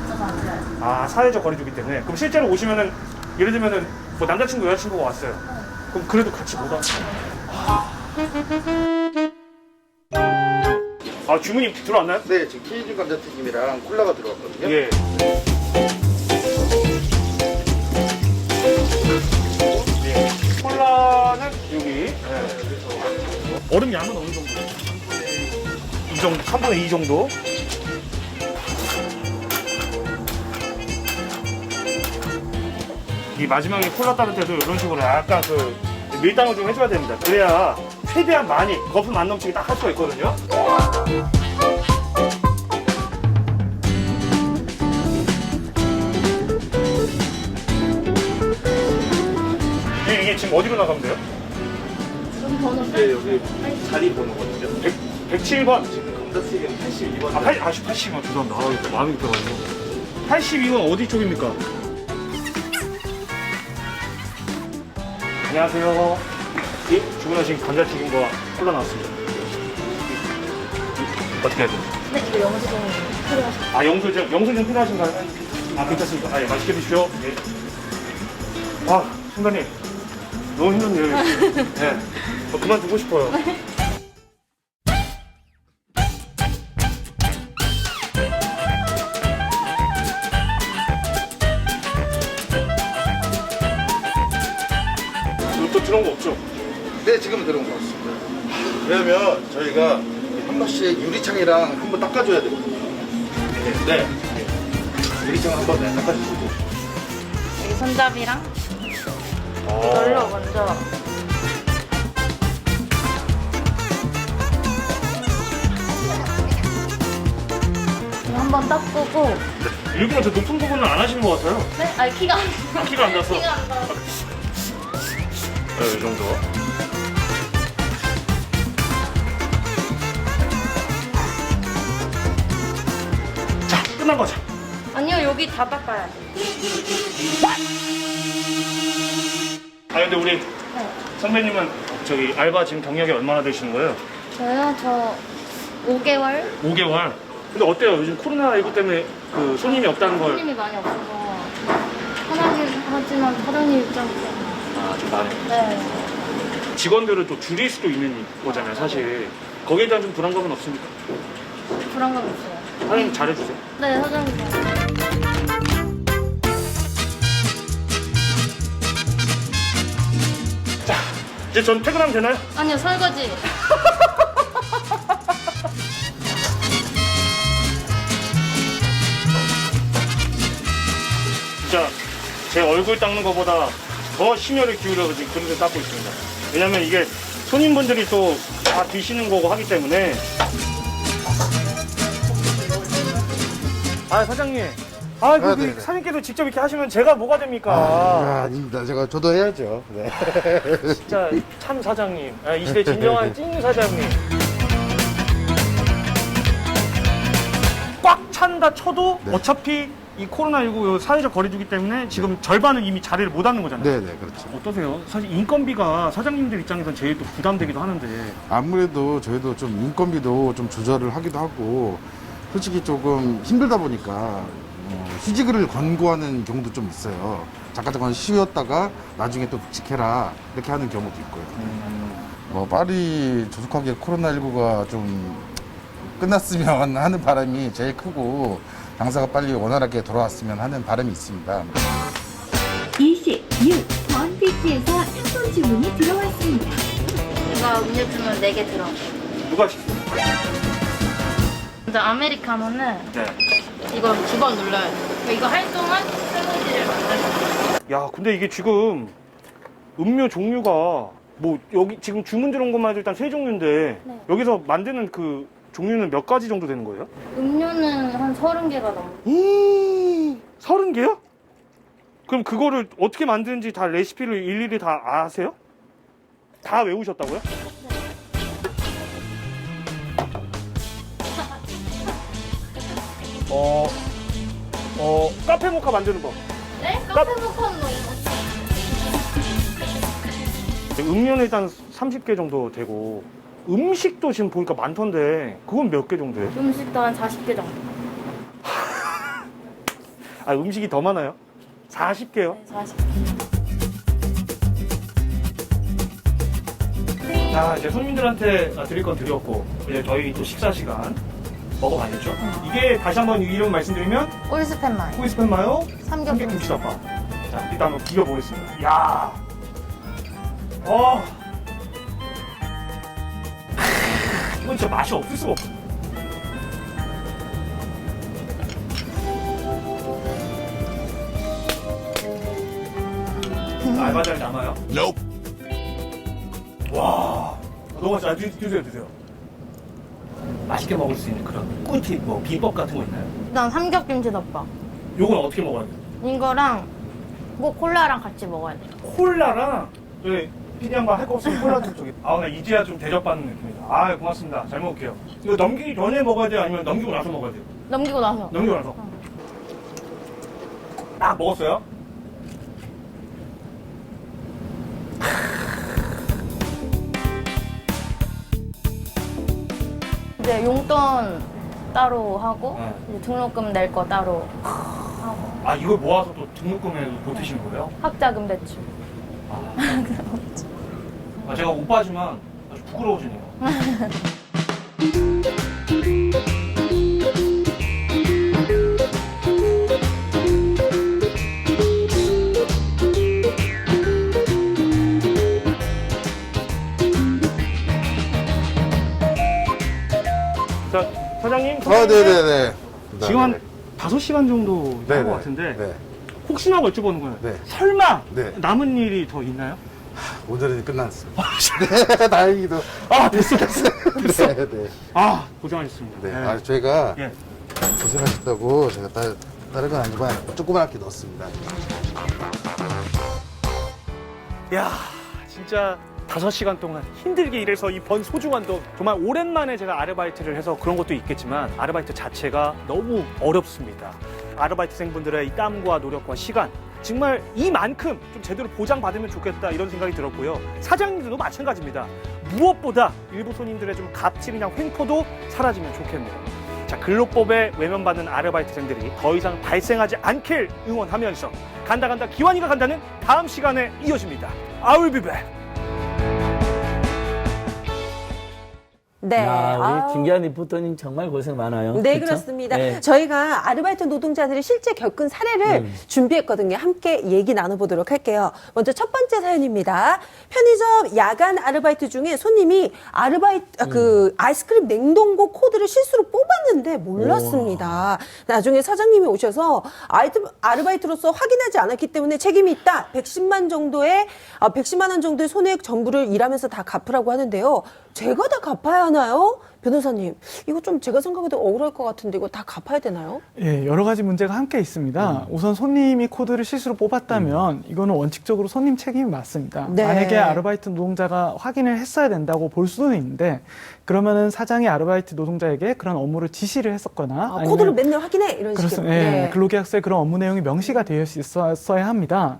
좀 앉아요. 아, 사회적 거리두기 때문에. 그럼 실제로 오시면은 예를 들면은 뭐 남자친구 여자친구가 왔어요. 그럼 그래도 같이 못 와요. 아, 주문이 들어왔나요? 네, 지금 케이준 감자튀김이랑 콜라가 들어왔거든요. 예. 콜라는 여기. 얼음 양은 어느 정도? 3분의 2 정도. 이 마지막에 콜라 따를 때도 이런 식으로 약간 그 밀당을 좀 해줘야 됩니다. 그래야 최대한 많이 거품 안 넘치게 딱 할 수가 있거든요. 이게 지금 어디로 나가면 돼요? 이게 여기 자리 번호거든요. 107번. 지금 감자튀김 82번. 82번 죄송합니다. 아, 마음이 급해가지고. 82번 어디 쪽입니까? 안녕하세요. 예, 주문하신 감자튀김과 콜라 나왔습니다. 어떻게 해야 돼요? 네, 이거 영수증 필요하시죠? 아, 영수증 필요하신가요? 아, 괜찮습니다. 아, 예, 맛있게 드십시오. 예. 아, 순간님. 너무 힘든데요. 네. 그만두고 싶어요. 또 들어온 거 없죠? 네, 지금 들어온 것 같습니다. 그러면 저희가 한 번씩 유리창이랑 한번 닦아줘야 되거든요. 네. 유리창 한번 닦아주시고. 여기 손잡이랑 이걸로 먼저 이거 한번 닦고. 일부러 저 높은 부분은 안 하시는 것 같아요. 네? 아니 키가 안 아, 키가 안 나서. 키가 안 나. 네, 이 정도. 자, 끝난 거죠? 아니요, 여기 다 닦아야 돼. 아, 근데 우리 네. 선배님은 저기 알바 지금 경력이 얼마나 되시는 거예요? 저요? 저 5개월? 5개월. 근데 어때요? 요즘 코로나19 때문에 그 손님이 없다는 걸. 손님이 많이 없어서 편하긴 하지만 사장님 입장에서 아, 좀 많이. 네. 직원들을 또 줄일 수도 있는 거잖아요, 사실. 거기에 대한 좀 불안감은 없습니까? 불안감 없어요. 사장님 잘해주세요. 네, 사장님. 자, 이제 전 퇴근하면 되나요? 아니요, 설거지. 진짜 제 얼굴 닦는 것보다 더 심혈을 기울여서 지금 그릇을 닦고 있습니다. 왜냐면 이게 손님분들이 또 다 드시는 거고 하기 때문에. 아, 사장님. 아, 그 네네. 사장님께서 직접 이렇게 하시면 제가 뭐가 됩니까? 아닙니다. 저도 해야죠. 네. 진짜 참 사장님. 아, 이 시대 진정한 찐 사장님. 꽉 찬다 쳐도 네. 어차피 이 코로나19 사회적 거리두기 때문에 지금 절반은 이미 자리를 못 앉는 거잖아요. 네네, 그렇죠. 어떠세요? 사실 인건비가 사장님들 입장에선 제일 또 부담되기도 하는데. 아무래도 저희도 좀 인건비도 좀 조절을 하기도 하고, 솔직히 조금 힘들다 보니까 휴직을 권고하는 경우도 좀 있어요. 잠깐 쉬었다가 나중에 또 직해라 이렇게 하는 경우도 있고요. 빨리 조속하게 코로나19가 좀 끝났으면 하는 바람이 제일 크고, 장사가 빨리 원활하게 돌아왔으면 하는 바람이 있습니다. 26번 피지에서 상품 주문이 들어왔습니다. 제가 음료 주문 4개 들어. 누가 시켰어요? 먼저 아메리카노는 네. 이걸 2번 눌러야 돼. 이거 할 동안 설거지를 만들어요. 야, 근데 이게 지금 음료 종류가 뭐 여기 지금 주문 들어온 것만 해도 일단 3종류인데 네. 여기서 만드는 그 종류는 몇 가지 정도 되는 거예요? 음료는 한 30개가 넘어요. 30개요? 그럼 그거를 어떻게 만드는지 다 레시피를 일일이 다 아세요? 다 외우셨다고요? 카페 모카 만드는 법. 네? 카페 모카는 너무 음료는 일단 30개 정도 되고 음식도 지금 보니까 많던데 그건 몇 개 정도예요? 음식도 한 40개 정도. 아, 음식이 더 많아요? 40개요? 네, 40개. 자, 이제 손님들한테 드릴 건 드렸고 이제 저희 또 식사 시간 먹어봐야죠. 이게 다시 한번 이름 말씀드리면 올스팬 마요. 호이스팬 마요 삼겹 김치덮밥. 자, 일단 한번 비벼보겠습니다. 이야, 이건 진짜 맛이 없을 수가 없어. 알바자리 남아요? 와, 너무 맛있어. 드세요. 맛있게 먹을 수 있는 그런 꿀팁, 뭐 비법 같은 거 있나요? 일단 삼겹김치 덮밥. 요건 어떻게 먹어야 돼요? 이거랑 뭐 콜라랑 같이 먹어야 돼요. 콜라랑 PD 양반 할 거 없으면 콜라 쪽에. 나 이제야 좀 대접받는 느낌이다. 고맙습니다. 잘 먹을게요. 이거 넘기기 전에 먹어야 돼요? 아니면 넘기고 나서 먹어야 돼요? 넘기고 나서. 넘기고 나서. 딱 먹었어요? 이제 용돈 따로 하고 이제 등록금 낼 거 따로 하고 이걸 모아서 또 등록금에 보태시는 거예요? 학자금 대출. 제가 오빠지만 아주 부끄러워지네요. 자, 사장님. 네네네. 지금 한 5시간 정도 한 네네. 것 같은데 네. 혹시나 여쭤보는 거예요. 네. 설마 네. 남은 일이 더 있나요? 오늘은 끝났습니다. 네, 다행히도. 됐어. 네, 네. 고생하셨습니다. 네. 저희가 예. 고생하셨다고 제가 다른 건 아니지만 조그맣게 넣었습니다. 야, 진짜 5시간 동안 힘들게 일해서 이 번 소중한 돈, 정말 오랜만에 제가 아르바이트를 해서 그런 것도 있겠지만 아르바이트 자체가 너무 어렵습니다. 아르바이트생분들의 이 땀과 노력과 시간, 정말 이만큼 좀 제대로 보장받으면 좋겠다 이런 생각이 들었고요. 사장님들도 마찬가지입니다. 무엇보다 일부 손님들의 좀 갑질이나 횡포도 사라지면 좋겠네요. 자, 근로법에 외면받는 아르바이트생들이 더 이상 발생하지 않길 응원하면서 간다 기완이가 간다는 다음 시간에 이어집니다. I will be back. 네. 야, 우리 김기한 리포터님 정말 고생 많아요. 네, 그쵸? 그렇습니다. 네. 저희가 아르바이트 노동자들이 실제 겪은 사례를 준비했거든요. 함께 얘기 나눠보도록 할게요. 먼저 첫 번째 사연입니다. 편의점 야간 아르바이트 중에 손님이 아이스크림 냉동고 코드를 실수로 뽑았는데 몰랐습니다. 나중에 사장님이 오셔서 아르바이트로서 확인하지 않았기 때문에 책임이 있다. 110만 원 정도의 손해액 전부를 일하면서 다 갚으라고 하는데요. 제가 다 갚아야 하나요? 변호사님, 이거 좀 제가 생각해도 억울할 것 같은데 이거 다 갚아야 되나요? 예, 여러 가지 문제가 함께 있습니다. 우선 손님이 코드를 실수로 뽑았다면 이거는 원칙적으로 손님 책임이 맞습니다. 네. 만약에 아르바이트 노동자가 확인을 했어야 된다고 볼 수는 있는데 그러면은 사장이 아르바이트 노동자에게 그런 업무를 지시를 했었거나 아니면 코드를 맨날 확인해 이런 식으로. 그렇습니다. 예, 근로계약서에 그런 업무 내용이 명시가 되어 있어야 합니다.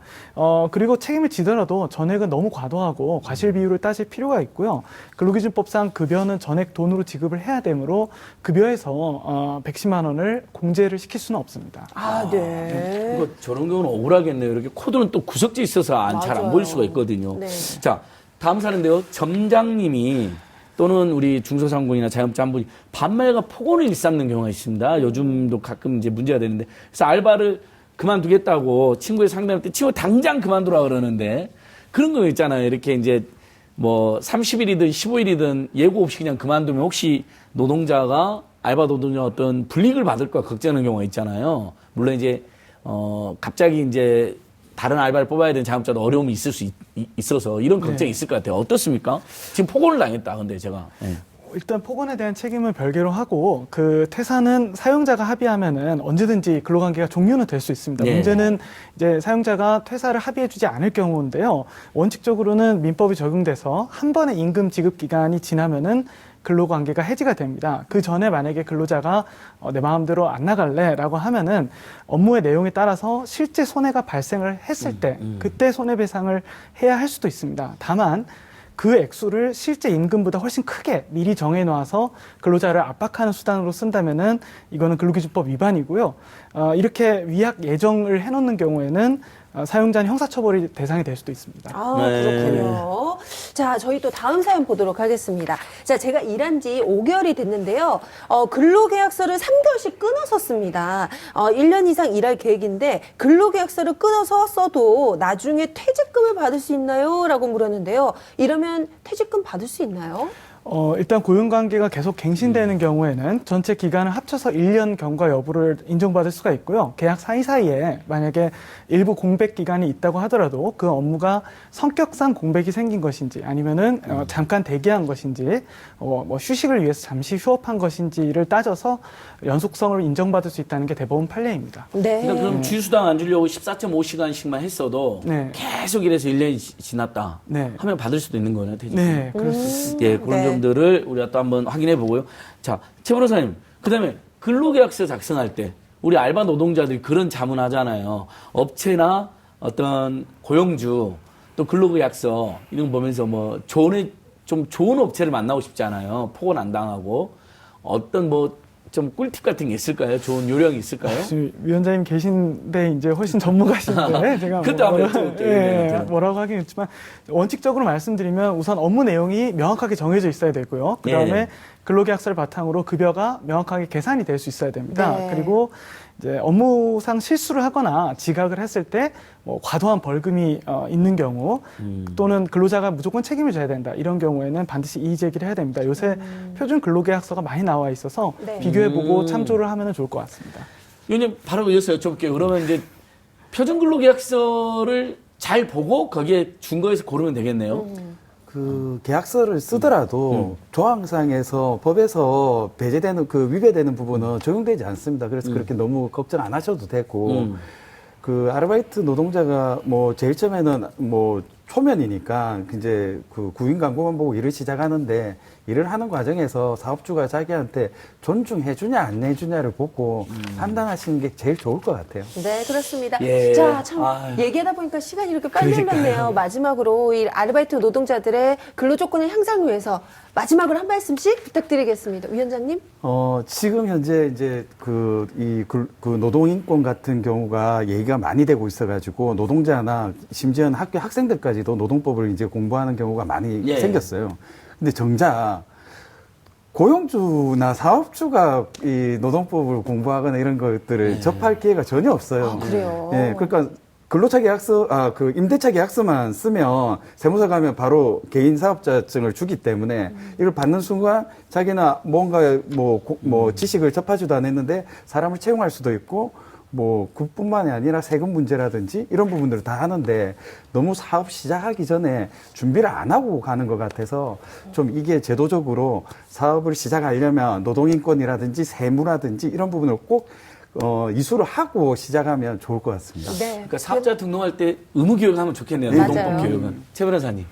그리고 책임을 지더라도 전액은 너무 과도하고 과실 비율을 따질 필요가 있고요. 근로기준법상 급여는 전액 돈으로 지급을 해야 되므로 급여에서 110만 원을 공제를 시킬 수는 없습니다. 네. 이거 저런 경우는 억울하겠네요. 이렇게 코드는 또 구석지 있어서 잘 안 보일 수가 있거든요. 네. 자, 다음 사례인데요. 점장님이 또는 우리 중소상공인이나 자영업자 한 분이 반말과 폭언을 일삼는 경우가 있습니다. 요즘도 가끔 이제 문제가 되는데. 그래서 알바를 그만두겠다고 친구의 상담할 때 친구 당장 그만두라 그러는데 그런 거 있잖아요. 이렇게 이제 뭐 30일이든 15일이든 예고 없이 그냥 그만두면 혹시 노동자가 알바 노동자 어떤 불이익을 받을까 걱정하는 경우가 있잖아요. 물론 이제 갑자기 이제 다른 알바를 뽑아야 되는 자영업자도 어려움이 있을 수 있어서 이런 걱정이 있을 것 같아요. 어떻습니까? 지금 폭언을 당했다. 근데 제가. 네. 일단 폭언에 대한 책임은 별개로 하고 그 퇴사는 사용자가 합의하면은 언제든지 근로관계가 종료는 될 수 있습니다. 네. 문제는 이제 사용자가 퇴사를 합의해주지 않을 경우인데요. 원칙적으로는 민법이 적용돼서 한 번의 임금 지급 기간이 지나면은 근로관계가 해지가 됩니다. 그 전에 만약에 근로자가 내 마음대로 안 나갈래라고 하면은 업무의 내용에 따라서 실제 손해가 발생을 했을 때 그때 손해배상을 해야 할 수도 있습니다. 다만 그 액수를 실제 임금보다 훨씬 크게 미리 정해놓아서 근로자를 압박하는 수단으로 쓴다면은 이거는 근로기준법 위반이고요. 이렇게 위약 예정을 해놓는 경우에는 사용자는 형사처벌이 대상이 될 수도 있습니다. 그렇군요. 자, 저희 또 다음 사연 보도록 하겠습니다. 자, 제가 일한 지 5개월이 됐는데요. 근로계약서를 3개월씩 끊어서 씁니다. 1년 이상 일할 계획인데 근로계약서를 끊어서 써도 나중에 퇴직금을 받을 수 있나요? 라고 물었는데요. 이러면 퇴직금 받을 수 있나요? 일단 고용관계가 계속 갱신되는 경우에는 전체 기간을 합쳐서 1년 경과 여부를 인정받을 수가 있고요. 계약 사이사이에 만약에 일부 공백 기간이 있다고 하더라도 그 업무가 성격상 공백이 생긴 것인지 아니면은 잠깐 대기한 것인지 뭐 휴식을 위해서 잠시 휴업한 것인지를 따져서 연속성을 인정받을 수 있다는 게 대법원 판례입니다. 네. 그러니까 그럼 주휴수당 안 주려고 14.5시간씩만 했어도 네. 계속 이래서 1년이 지났다 네. 하면 받을 수도 있는 거네요. 퇴직금. 네, 그렇습니다. 예, 그런 점들을 우리가 또 한번 확인해 보고요. 자, 최 변호사님, 그다음에 근로계약서 작성할 때 우리 알바 노동자들이 그런 자문하잖아요. 업체나 어떤 고용주 또 근로계약서 이런 거 보면서 뭐 좀 좋은 업체를 만나고 싶잖아요. 폭언 안 당하고 어떤 뭐 좀 꿀팁 같은 게 있을까요? 좋은 요령이 있을까요? 지금 위원장님 계신데 이제 훨씬 전문가신데 제가 그때 한번 여쭤볼게요. 뭐라고 하긴 했지만 원칙적으로 말씀드리면 우선 업무 내용이 명확하게 정해져 있어야 되고요. 그다음에 네. 근로계약서를 바탕으로 급여가 명확하게 계산이 될 수 있어야 됩니다. 네. 그리고 이제 업무상 실수를 하거나 지각을 했을 때 뭐 과도한 벌금이 있는 경우 또는 근로자가 무조건 책임을 져야 된다. 이런 경우에는 반드시 이의 제기를 해야 됩니다. 요새 표준 근로계약서가 많이 나와 있어서 네. 비교해보고 참조를 하면 좋을 것 같습니다. 위원님 바로 여기서 여쭤볼게요. 그러면 이제 표준 근로계약서를 잘 보고 거기에 준거에서 고르면 되겠네요. 그 계약서를 쓰더라도 조항상에서 법에서 배제되는 그 위배되는 부분은 적용되지 않습니다. 그래서 그렇게 너무 걱정 안 하셔도 되고 그 아르바이트 노동자가 뭐 제일 처음에는 뭐 초면이니까 이제 그 구인 광고만 보고 일을 시작하는데 일을 하는 과정에서 사업주가 자기한테 존중해주냐 안 해주냐를 보고 판단하시는 게 제일 좋을 것 같아요. 네, 그렇습니다. 예. 자, 참 아유. 얘기하다 보니까 시간이 이렇게 빨리 그러니까요. 흘렀네요. 마지막으로 이 아르바이트 노동자들의 근로 조건을 향상을 위해서 마지막으로 한 말씀씩 부탁드리겠습니다. 위원장님. 지금 현재 이제 그 노동인권 같은 경우가 얘기가 많이 되고 있어가지고 노동자나 심지어는 학교 학생들까지도 노동법을 이제 공부하는 경우가 많이 예. 생겼어요. 근데 정작 고용주나 사업주가 이 노동법을 공부하거나 이런 것들을 접할 기회가 전혀 없어요. 아, 그래요? 예, 그러니까 근로차 계약서, 그 임대차 계약서만 쓰면 세무서 가면 바로 개인 사업자증을 주기 때문에 이걸 받는 순간 자기는 뭔가 뭐 지식을 접하지도 않았는데 사람을 채용할 수도 있고 뭐 그뿐만이 아니라 세금 문제라든지 이런 부분들을 다 하는데 너무 사업 시작하기 전에 준비를 안 하고 가는 것 같아서 좀 이게 제도적으로 사업을 시작하려면 노동인권이라든지 세무라든지 이런 부분을 꼭 이수를 하고 시작하면 좋을 것 같습니다. 네. 그러니까 사업자 등록할 때 의무 교육하면 좋겠네요. 맞아요. 노동법 교육은. 최 변호사님.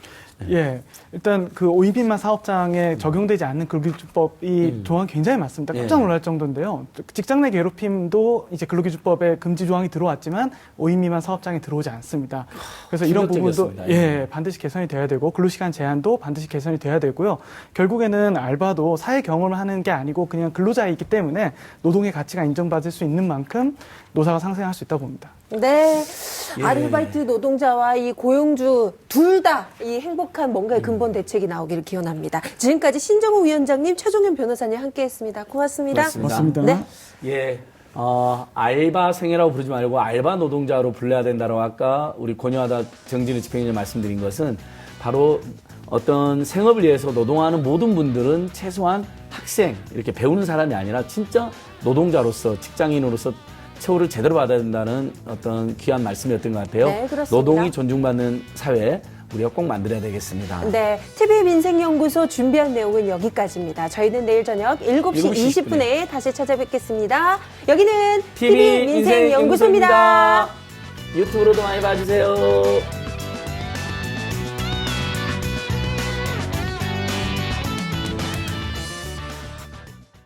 예. 일단 그 5인빈만 사업장에 적용되지 않는 근로기준법이 조항이 굉장히 많습니다. 깜짝 놀랄 정도인데요. 직장 내 괴롭힘도 이제 근로기준법에 금지 조항이 들어왔지만 5인 미만 사업장에 들어오지 않습니다. 그래서 이런 부분도 충격적이었습니다. 반드시 개선이 돼야 되고 근로시간 제한도 반드시 개선이 돼야 되고요. 결국에는 알바도 사회 경험을 하는 게 아니고 그냥 근로자이기 때문에 노동의 가치가 인정받을 수 있는 만큼 노사가 상생할 수 있다고 봅니다. 네. 예. 아르바이트 노동자와 이 고용주 둘 다 이 행복한 뭔가의 근본 대책이 나오기를 기원합니다. 지금까지 신정호 위원장님, 최종현 변호사님 함께했습니다. 고맙습니다. 고맙습니다. 네. 예. 알바생이라고 부르지 말고 알바 노동자로 불러야 된다고 아까 우리 권유하다 정진우 집행위원장 말씀드린 것은 바로 어떤 생업을 위해서 노동하는 모든 분들은 최소한 학생, 이렇게 배우는 사람이 아니라 진짜 노동자로서 직장인으로서 처우를 제대로 받아야 된다는 어떤 귀한 말씀이었던 것 같아요. 네, 그렇습니다. 노동이 존중받는 사회 우리가 꼭 만들어야 되겠습니다. 네, TV민생연구소 준비한 내용은 여기까지입니다. 저희는 내일 저녁 7시 20분에 다시 찾아뵙겠습니다. 여기는 TV민생연구소입니다. 유튜브로도 많이 봐주세요.